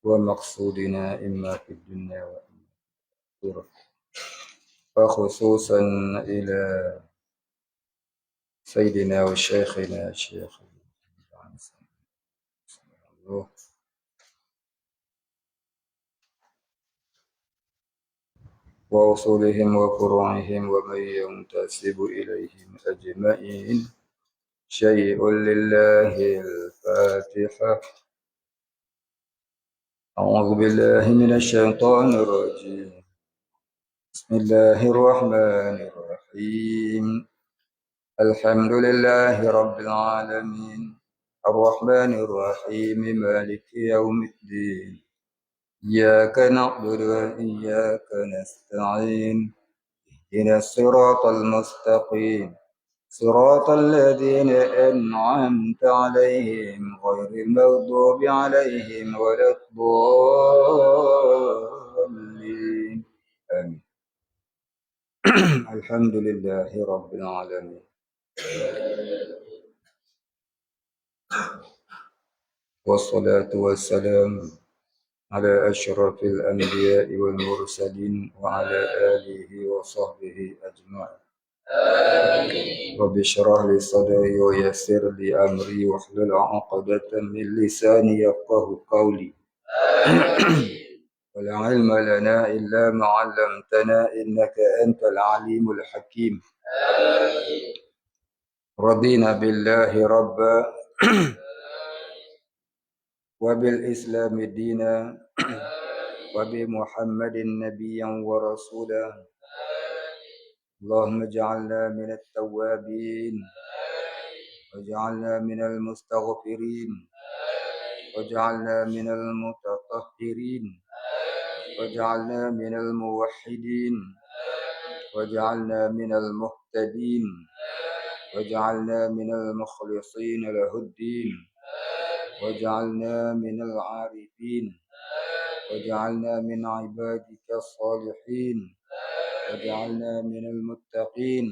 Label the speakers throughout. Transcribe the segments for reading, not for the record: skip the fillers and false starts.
Speaker 1: ومقصودنا إما في الدنيا وإما في الآخرة، وخصوصا إلى سيدنا وشيخنا الشيخ وأصولهم وفروعهم ومن ينتسب إليهم أجمعين. شيء لله الفاتحة. أعوذ بالله من الشيطان الرجيم. بسم الله الرحمن الرحيم. الحمد لله رب العالمين الرحمن الرحيم مالك يوم الدين. إياك نعبد وإياك نستعين. اهدنا الصراط المستقيم صراط الذين أنعمت عليهم غير المغضوب عليهم ولا الضالين. آمين. الحمد لله رب العالمين، والصلاة والسلام على أشرف الأنبياء والمرسلين وعلى آله وصحبه أجمعين. رب اشرح لي صدري ويسر لي أمري واحلل عقدة من لساني يفقه قولي. ولا علم لنا إلا ما علمتنا إنك أنت العليم الحكيم. رضينا بالله ربا وبالإسلام دينا وبمحمد نبيا ورسولا. اللهم اجعلنا من التوابين واجعلنا من المستغفرين واجعلنا من المتطهرين واجعلنا من الموحدين واجعلنا من المهتدين واجعلنا من المخلصين له الدين واجعلنا من العارفين واجعلنا من عبادك الصالحين واجعلنا من المتقين.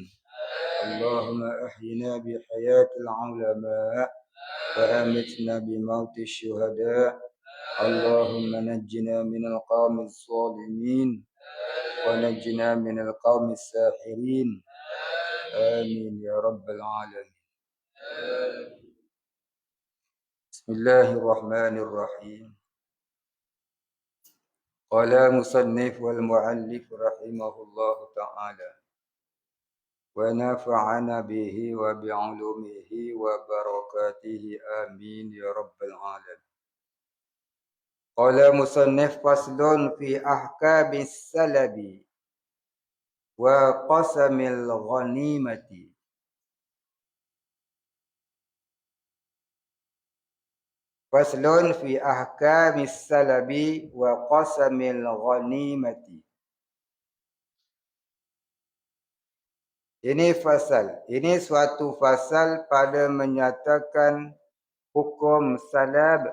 Speaker 1: اللهم أحينا بحياة العلماء وأمتنا بموت الشهداء. اللهم نجنا من القوم الظالمين ونجنا من القوم الساحرين. آمين يا رب العالمين. بسم الله الرحمن الرحيم. قال مصنف والمؤلف رحمه الله تعالى ونفعنا به وبعلومه وبركاته آمين يا رب العالمين. قال مصنف فصل في أحكام السلب وقسم الغنيمة. فصل في أحكام السلب وقسم الغنيمة. Ini fasal. Ini suatu fasal pada menyatakan hukum salab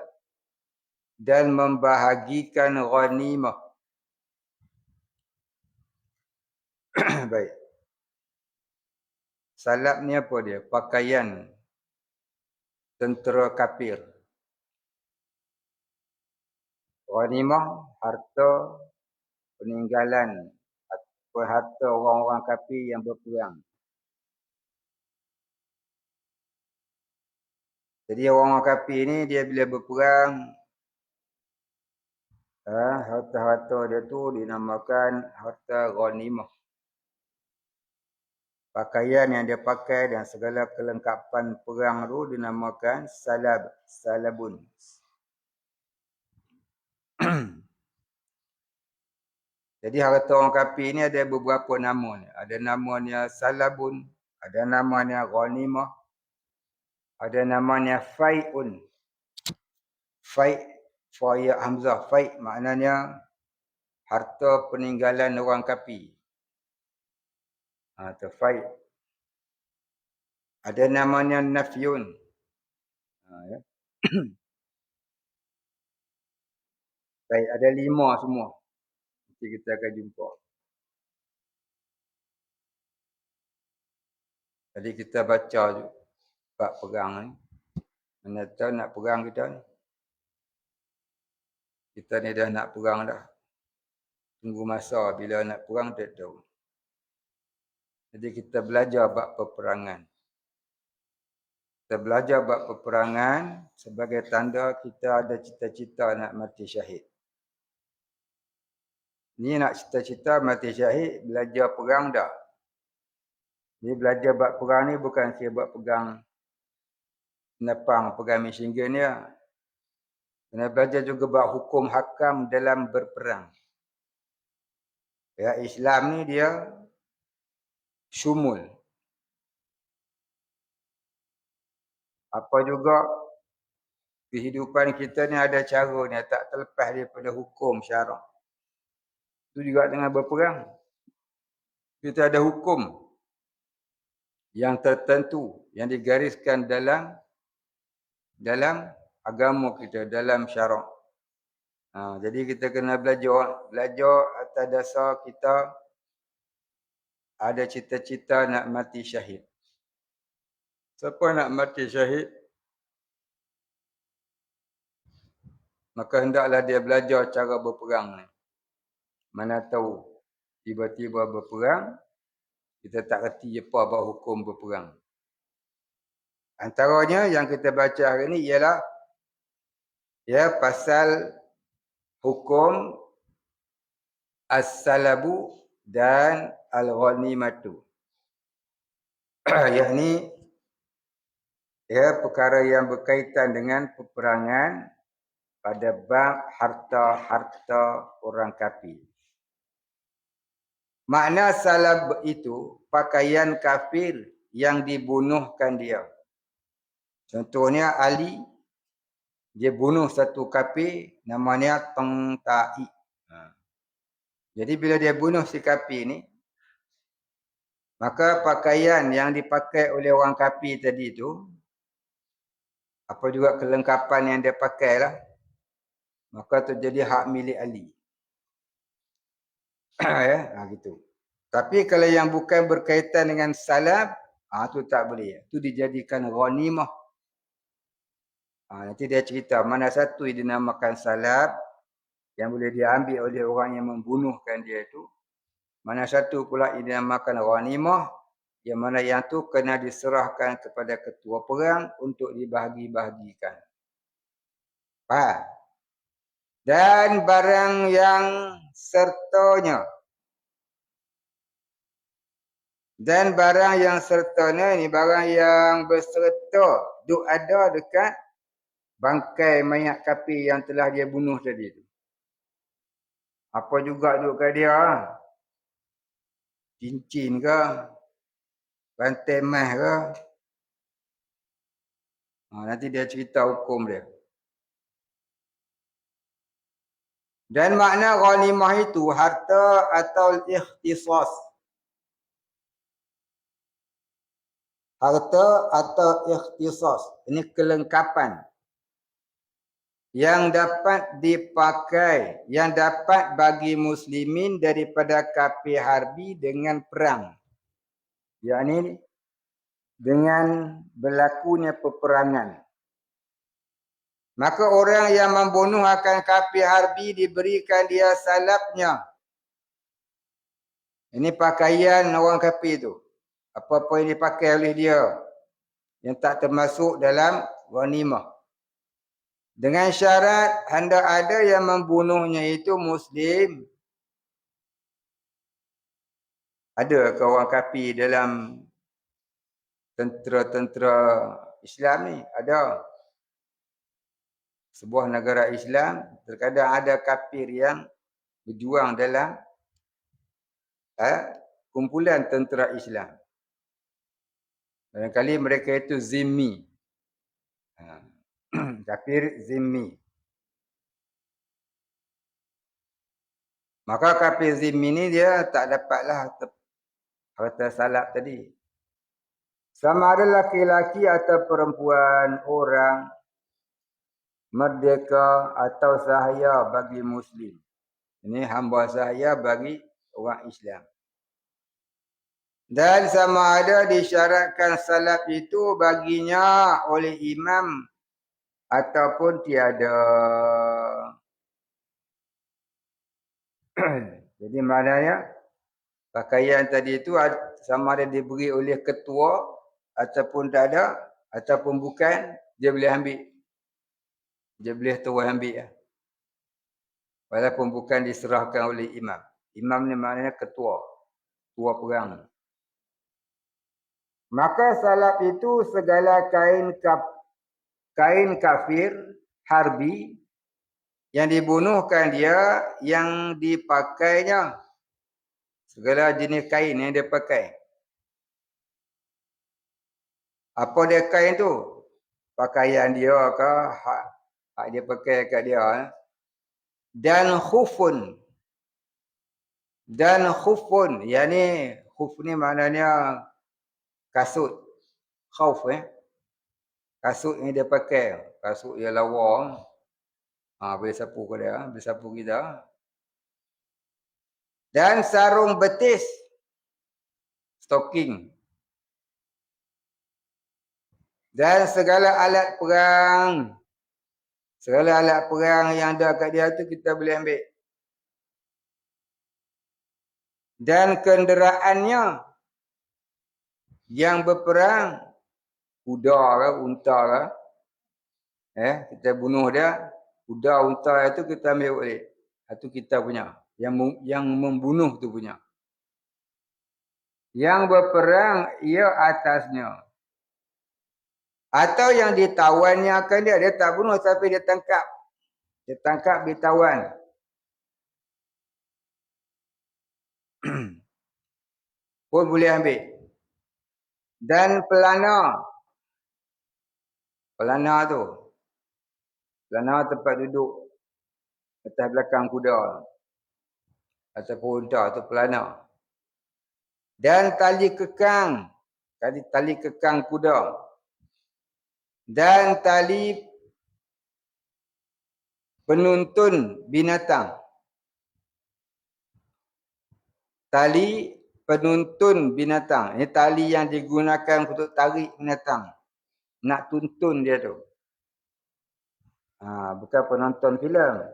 Speaker 1: dan membahagikan ghanimah. Baik. Salab ni apa dia? Pakaian tentera kafir. Ghanimah, harta peninggalan atau harta orang-orang kafir yang berperang. Jadi orang-orang kafir ni dia bila berperang, harta-harta dia tu dinamakan harta ghanimah. Pakaian yang dia pakai dan segala kelengkapan perang tu dinamakan salab, salabun. Jadi harta orang kafir ni ada beberapa nama ni. Ada namanya salabun, ada namanya ghanimah, ada namanya fai'un. Fai' faya hamzah, fai' maknanya harta peninggalan orang kafir. Itu fai'. Ada namanya nafyun. Ya. Baik, ada 5 semua. Nanti kita akan jumpa. Jadi kita baca je bab perang ni. Mana tahu nak perang kita ni. Kita ni dah nak perang dah. Tunggu masa bila nak perang tak tahu. Jadi kita belajar bab peperangan. Kita belajar bab peperangan sebagai tanda kita ada cita-cita nak mati syahid. Ni nak cita-cita mati syahid, belajar perang dah. Ni belajar bab perang ni bukan kira buat pegang nepang, pegang machine gun dia. Kena belajar juga bab hukum hakam dalam berperang. Ya, Islam ni dia syumul. Apa juga kehidupan kita ni ada cara ni, tak terlepas daripada hukum syarak. Itu juga dengan berperang. Kita ada hukum yang tertentu yang digariskan dalam agama kita, dalam syarak. Jadi kita kena belajar atas dasar kita ada cita-cita nak mati syahid. Siapa nak mati syahid, maka hendaklah dia belajar cara berperang ni. Mana tahu tiba-tiba berperang, kita tak reti apa bab hukum berperang. Antaranya yang kita baca hari ni ialah pasal hukum as-salabu dan al-ghanimatu. Yakni perkara yang berkaitan dengan peperangan pada bab harta-harta orang kafir. Makna salab itu pakaian kafir yang dibunuhkan dia. Contohnya Ali, dia bunuh satu kafir namanya Teng Ta'i. Jadi bila dia bunuh si kafir ni, maka pakaian yang dipakai oleh orang kafir tadi tu, apa juga kelengkapan yang dia pakai lah, maka tu jadi hak milik Ali. Gitu. Tapi kalau yang bukan berkaitan dengan salab, tu tak boleh. Tu dijadikan ghanimah. Nanti dia cerita mana satu yang dinamakan salab yang boleh diambil oleh orang yang membunuhkan dia itu. Mana satu pula yang dinamakan ghanimah yang mana yang tu kena diserahkan kepada ketua perang untuk dibahagi-bahagikan. Faham? Dan barang yang sertanya. Dan barang yang sertanya ni, barang yang berserta duk ada dekat bangkai mayat kafir yang telah dia bunuh tadi tu. Apa juga duk kat dia? Cincin ke? Rantai emas ke? Nanti dia cerita hukum dia. Dan makna ghanimah itu harta atau ikhtisas. Harta atau ikhtisas. Ini kelengkapan yang dapat dipakai, yang dapat bagi muslimin daripada kafir harbi dengan perang. Yakni dengan berlakunya peperangan. Maka orang yang membunuh akan kafir harbi diberikan dia salabnya. Ini pakaian orang kafir tu. Apa-apa yang dipakai oleh dia yang tak termasuk dalam ghanimah. Dengan syarat hendak ada yang membunuhnya itu muslim. Ada ke orang kafir dalam tentera-tentera Islam ni? Ada. Sebuah negara Islam, terkadang ada kafir yang berjuang dalam kumpulan tentera Islam. Barangkali mereka itu zimmi. Kafir zimmi. Maka kafir zimmi ni dia tak dapatlah harta salab tadi. Sama ada laki-laki atau perempuan, orang, merdeka atau sahaya bagi muslim. Ini hamba sahaya bagi orang Islam. Dan sama ada disyaratkan salab itu baginya oleh imam ataupun tiada. Jadi maknanya pakaian tadi itu sama ada diberi oleh ketua ataupun tak ada ataupun bukan, dia boleh ambil. Dia boleh terus ambil lah. Walaupun bukan diserahkan oleh imam. Imam ni maknanya ketua. Ketua perang. Maka salab itu segala kain kafir, harbi, yang dibunuhkan dia, yang dipakainya. Segala jenis kain yang dia pakai. Apa dia kain tu? Pakaian dia ke, hak dia pakai kat dia. Dan khufun. Dan khufun. Yang ni, khuf ni maknanya kasut. Khauf kasut yang dia pakai. Kasut yang lawa. Boleh sapu ke dia. Boleh sapu kita. Dan sarung betis. Stocking. Dan segala alat perang. Segala alat perang yang ada kat dia tu kita boleh ambil. Dan kenderaannya yang berperang, kuda ke, unta ke. Kita bunuh dia, kuda, unta itu kita ambil boleh. Itu kita punya. Yang membunuh tu punya. Yang berperang, ia atasnya. Atau yang ditawannya akan dia. Dia tak bunuh tapi dia tangkap. Dia tangkap, ditawan. Pun boleh ambil. Dan pelana. Pelana tu. Pelana tempat duduk. Atas belakang kuda. Ataupun unta tu pelana. Dan tali kekang. Tali kekang kuda. Dan tali penuntun binatang. Tali penuntun binatang. Ini tali yang digunakan untuk tarik binatang. Nak tuntun dia tu. Bukan penonton filem.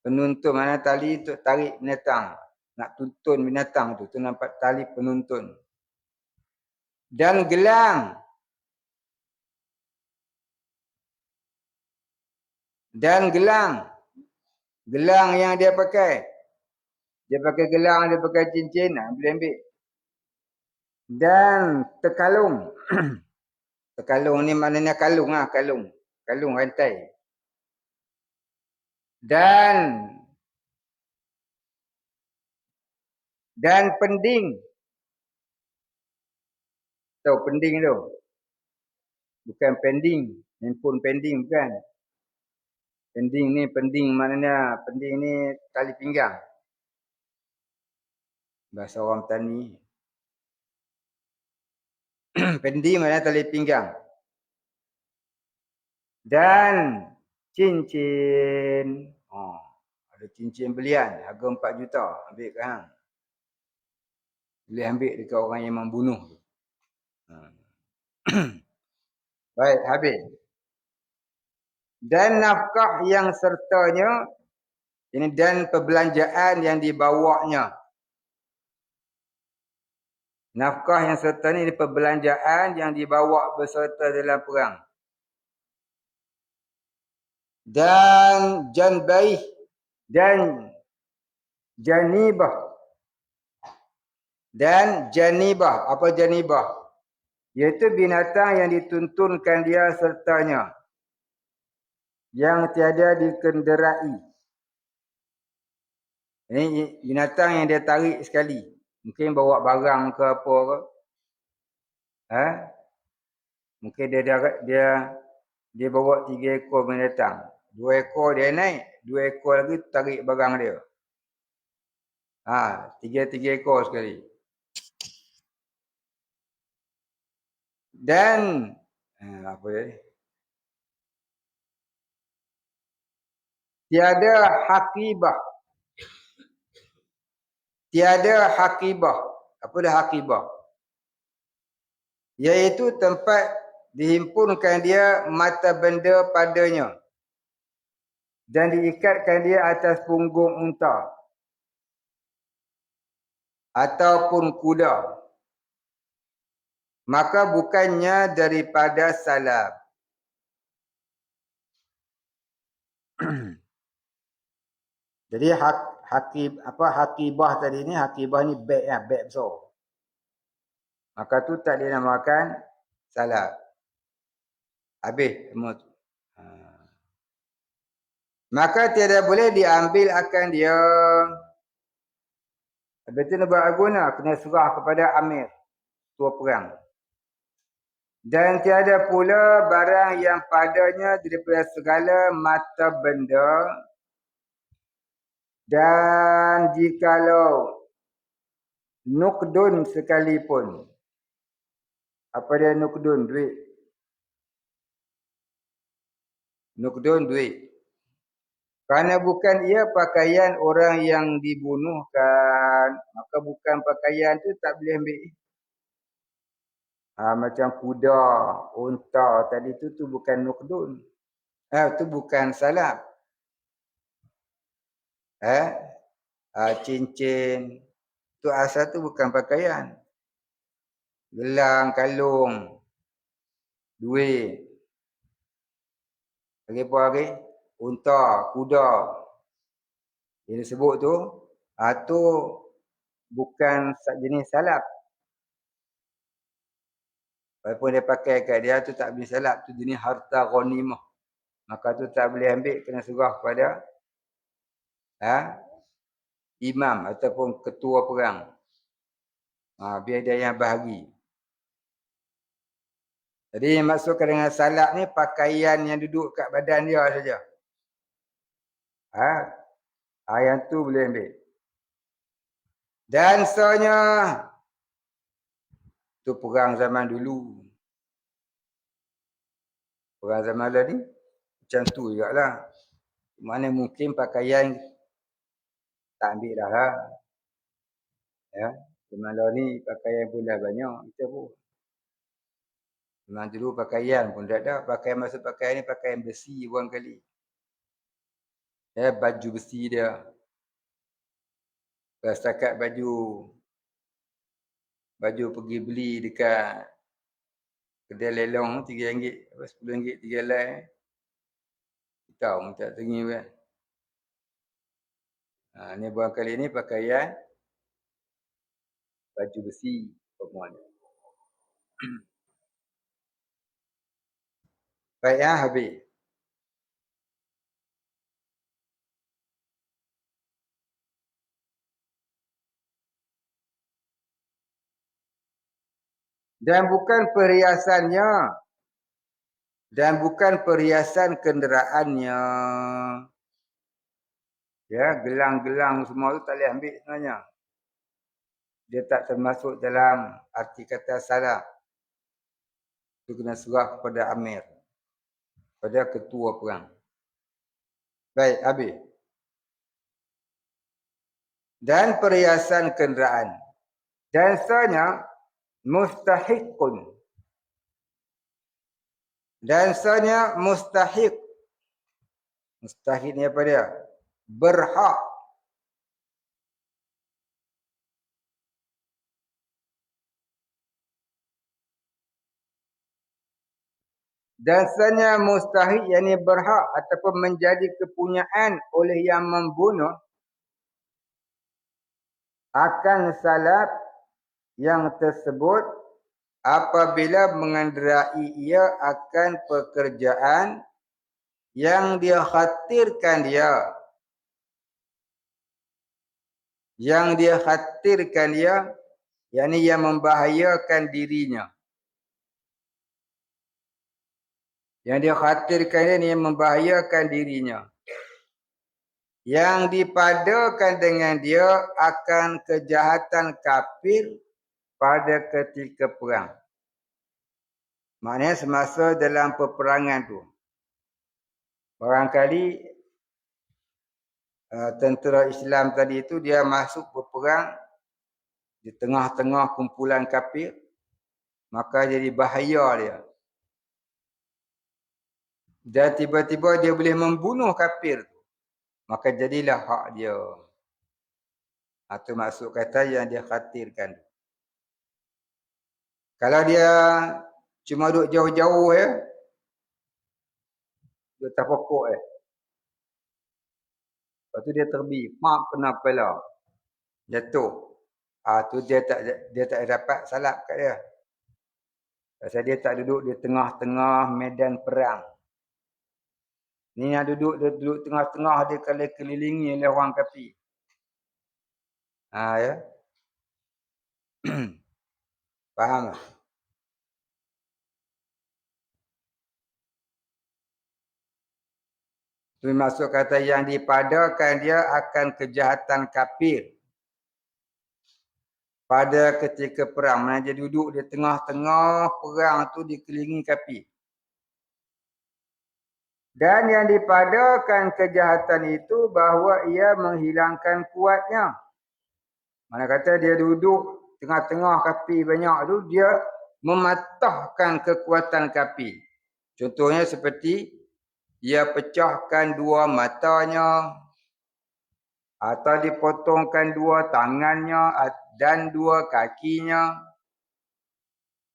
Speaker 1: Penuntun mana tali untuk tarik binatang. Nak tuntun binatang tu. Tu nampak tali penuntun. Dan gelang. Dan gelang. Gelang yang dia pakai. Dia pakai gelang, dia pakai cincin. Boleh ambil. Dan tekalung. Tekalung ni maknanya kalung lah. Kalung. Kalung rantai. Dan pending. Tahu pending tu? Bukan pending. Handphone pending bukan. Pending ni, pending maknanya, pending ni tali pinggang. Bahasa orang Tani. Pending maknanya tali pinggang. Dan cincin. Ada cincin belian. Harga 4 juta. Ambil ke hang? Boleh ambil dekat orang yang membunuh. Baik, habis. Dan nafkah yang sertanya. Ini dan perbelanjaan yang dibawanya. Nafkah yang serta ni perbelanjaan yang dibawa berserta dalam perang. Dan janbaih. Dan janibah. Dan janibah. Apa janibah? Iaitu binatang yang dituntunkan dia sertanya. Yang tiada dikenderai. Ini binatang yang dia tarik sekali. Mungkin bawa barang ke apa ke. Mungkin dia bawa 3 ekor binatang. 2 ekor dia naik. 2 ekor lagi tarik barang dia. 3 ekor sekali. Dan apa dia? Tiada hakibah. Tiada hakibah. Apa dah hakibah? Iaitu tempat dihimpunkan dia mata benda padanya. Dan diikatkan dia atas punggung unta. ataupun kuda, maka bukannya daripada salab. Jadi hakibah tadi ni, hakibah ni beg lah, beg besar. Maka tu tak dinamakan salab. Habis semua tu. Maka tiada boleh diambil akan dia. Habis tu nak buat guna, kena serah kepada amir, tua perang. Dan tiada pula barang yang padanya daripada segala mata benda. Dan jikalau nukdun sekalipun. Apa dia nukdun? Duit. Nukdun duit. Kerana bukan ia pakaian orang yang dibunuhkan, maka bukan pakaian tu tak boleh ambil. Macam kuda, unta tadi tu bukan nukdun. Tu bukan salab. Cincin. Tu asal tu bukan pakaian. Gelang, kalung, duit. Lagi apa lagi? Unta, kuda. Yang disebut tu, tu bukan jenis salab. Walaupun dia pakai kat dia tu tak boleh salab, tu jenis harta ghanimah. Maka tu tak boleh ambil, kena serah kepada imam ataupun ketua perang. Biar dia yang bahagi. Jadi yang maksudkan dengan salab ni pakaian yang duduk kat badan dia saja. Yang tu boleh ambil. Dan soalnya tu perang zaman dulu. Perang zaman dulu ni macam tu jugalah. Mana mungkin pakaian tak ambil dah lah. Zaman dulu ni pakaian pun dah banyak. Kita pun. Zaman dulu pakaian pun tak ada. Pakaian maksud pakaian ni pakaian besi buang kali. Baju besi dia. Setakat baju pergi beli dekat kedai lelong RM3, RM10, 3 helai. Tahu minta tinggi kan. Ni buang kali ni pakaian baju besi perempuan. Baik habis. Dan bukan perhiasannya. Dan bukan perhiasan kenderaannya. Gelang-gelang semua tu tak boleh ambil sebenarnya. Dia tak termasuk dalam arti kata salab. Itu kena serah kepada amir. Pada ketua perang. Baik, habis. Dan perhiasan kenderaan. Dan sebenarnya mustahiqun. Dan sebenarnya mustahik. Mustahik ni apa dia? Berhak. Dan sebenarnya mustahik yang ini berhak ataupun menjadi kepunyaan oleh yang membunuh akan salab yang tersebut apabila mengenderai ia akan pekerjaan yang dia khatirkan dia. Yang dia khatirkan dia, yakni yang membahayakan dirinya. Yang dia khatirkan dia ni yang membahayakan dirinya. Yang dipadakan dengan dia akan kejahatan kafir pada ketika perang. Maknanya semasa dalam peperangan tu. Barangkali tentera Islam tadi itu dia masuk berperang di tengah-tengah kumpulan kafir. Maka jadi bahaya dia. Dan tiba-tiba dia boleh membunuh kafir tu. Maka jadilah hak dia. Itu maksud kata yang dia khawatirkan. Kalau dia cuma duduk jauh-jauh ya, duduk atas pokok ya. Lepas tu dia terbi, mak kena kepala. Jatuh. Tu dia tak dapat salap kat dia. Pasal dia tak duduk di tengah-tengah medan perang. Ni yang duduk tengah-tengah dia kalau kelilingi oleh orang kafir. Ya. Faham tak? Itu maksud kata yang dipadakan dia akan kejahatan kafir. Pada ketika perang. Mana dia duduk di tengah-tengah perang tu dikelilingi kafir. Dan yang dipadakan kejahatan itu bahawa ia menghilangkan kuatnya. Mana kata dia duduk tengah-tengah kafir banyak tu, dia mematahkan kekuatan kafir. Contohnya seperti dia pecahkan dua matanya, atau dipotongkan dua tangannya dan dua kakinya.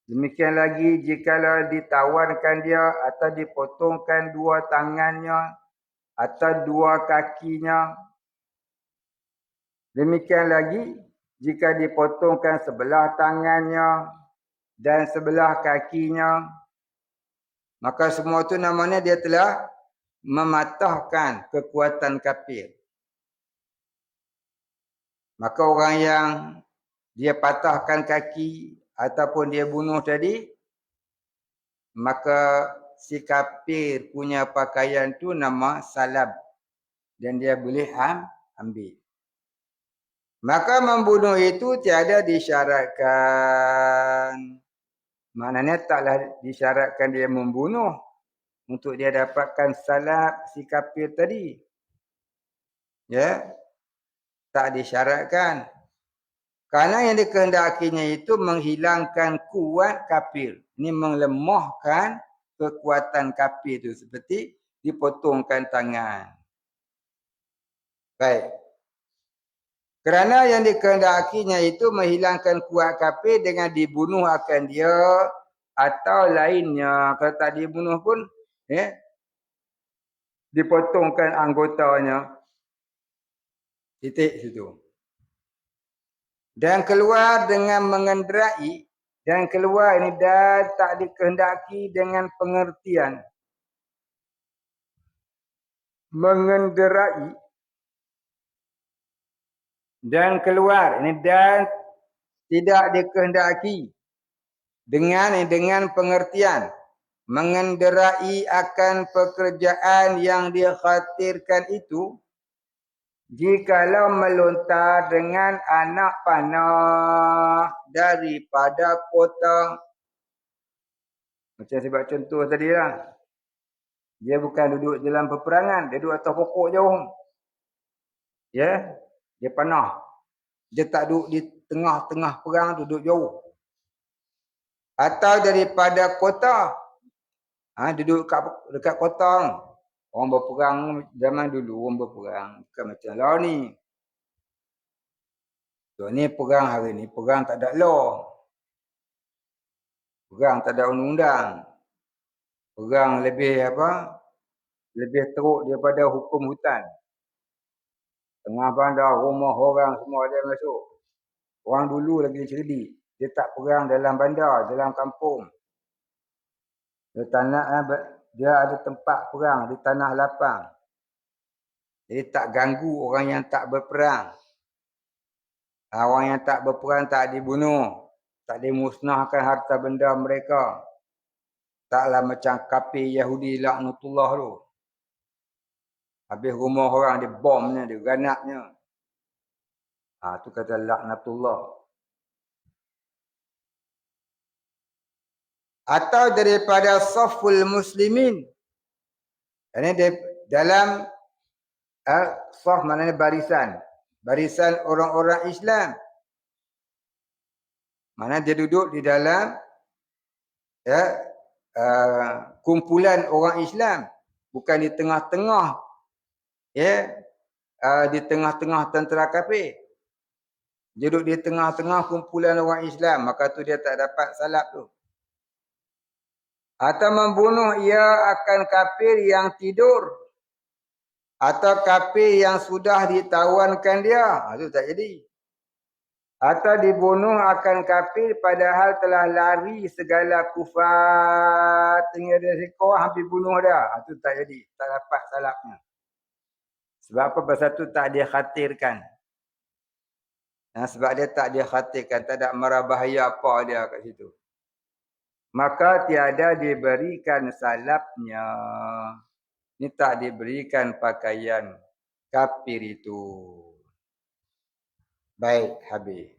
Speaker 1: Demikian lagi jikalau ditawarkan dia atau dipotongkan dua tangannya atau dua kakinya. Demikian lagi jika dipotongkan sebelah tangannya dan sebelah kakinya. Maka semua itu namanya dia telah mematahkan kekuatan kafir. Maka orang yang dia patahkan kaki ataupun dia bunuh tadi, maka si kafir punya pakaian tu nama salab. Dan dia boleh ambil. Maka membunuh itu tiada disyaratkan. Maknanya taklah disyaratkan dia membunuh untuk dia dapatkan salab si kafir tadi. Ya. Tak disyaratkan. Kerana yang dikehendakinya itu menghilangkan kuat kafir. Ini melemahkan kekuatan kafir itu. Seperti dipotongkan tangan. Baik. Kerana yang dikehendakinya itu menghilangkan kuat kafir dengan dibunuh akan dia atau lainnya. Kalau tak dibunuh pun, dipotongkan anggotanya. Titik situ. Dan keluar dengan mengenderai. Dan keluar ini dan tak dikehendaki dengan pengertian. Mengenderai. Dan keluar ini dan tidak dikehendaki. Dengan pengertian. Mengenderai akan pekerjaan yang dikhawatirkan itu. Jikalau melontar dengan anak panah daripada kota. Macam saya buat contoh tadi lah. Dia bukan duduk dalam peperangan. Dia duduk atas pokok jauh. Ya. Dia panah. Dia tak duduk di tengah-tengah perang, duduk jauh. Atau daripada kota. Duduk dekat kota. Orang berperang zaman dulu, orang berperang. Bukan macam lah ni. So, ni perang hari ni, perang tak ada law. Perang tak ada undang-undang. Perang lebih lebih teruk daripada hukum hutan. Tengah bandar, rumah orang semua ada masuk. Orang dulu lagi cerdik. Dia tak perang dalam bandar, dalam kampung. Dia ada tempat perang di tanah lapang. Jadi tak ganggu orang yang tak berperang. Orang yang tak berperang tak dibunuh. Tak dimusnahkan harta benda mereka. Taklah macam kafir Yahudi laknatullah tu. Habis rumah orang dia bomnya, dia granatnya. Tu kata laknatullah. Atau daripada saful muslimin. Ini dalam saf maknanya barisan. Barisan orang-orang Islam. Mana dia duduk di dalam kumpulan orang Islam. Bukan di tengah-tengah. Di tengah-tengah tentera kafir. Duduk di tengah-tengah kumpulan orang Islam, maka tu dia tak dapat salap tu. Atau membunuh ia akan kafir yang tidur. Atau kafir yang sudah ditawankan dia. Itu tak jadi. Atau dibunuh akan kafir padahal telah lari segala kufar. Tinggal dia sekor hampir bunuh dia. Itu tak jadi. Tak dapat salapnya. Sebab apa? Pasal tu tak dia khatirkan. Sebab dia tak dia khatirkan. Tak ada mara bahaya apa dia kat situ. Maka tiada diberikan salapnya. Ini tak diberikan pakaian kafir itu. Baik, habis.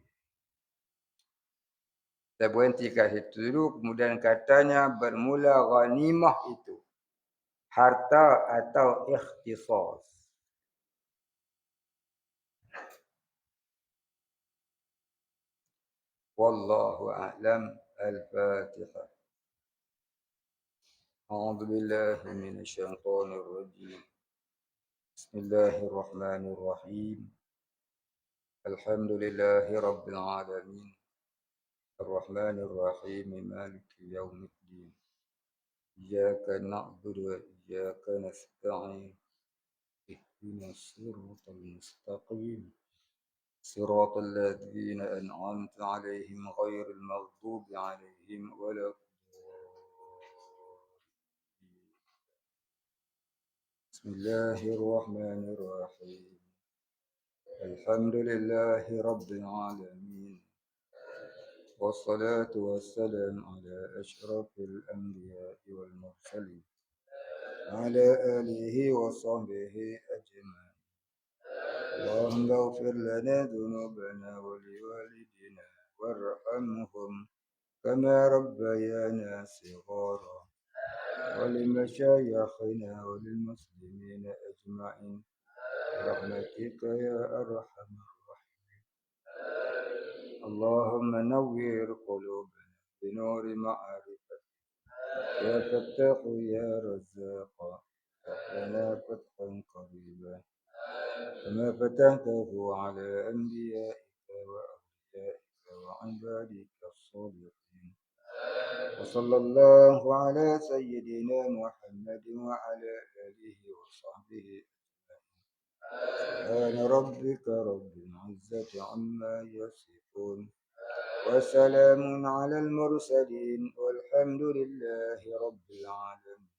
Speaker 1: Kita berhenti kat situ dulu. Kemudian katanya bermula ghanimah itu. Harta atau ikhtisas. Wallahu a'lam. Al-Fatihah. A'udzu billahi minasyaitonir rajim. Bismillahirrahmanirrahim. Alhamdulillahi rabbil alamin. Ar-Rahmanir Rahim. Maliki yaumiddin. Iyyaka na'budu wa iyyaka nasta'in. Ihdinas siratal mustaqim. صراط الذين أنعمت عليهم غير المغضوب عليهم ولا بسم الله الرحمن الرحيم الحمد لله رب العالمين والصلاة والسلام على أشرف الأنبياء والمرسلين وعلى آله وصحبه أجمعين اللهم اغفر لنا ذنوبنا ولوالدينا وارحمهم كما ربيانا صغارا ولمشايخنا وللمسلمين أجمعين برحمتك يا أرحم الراحمين اللهم نوّر قلوبنا بنور معرفتك يا فتاح يا رزاق افتح لنا فتحا قريبا كما فتحته على أنبيائك وأوليائك وعبادك الصالحين وصلى الله على سيدنا محمد وعلى آله وصحبه أجمعين سبحان ربك رب العزة عما يصفون وسلام على المرسلين والحمد لله رب العالمين.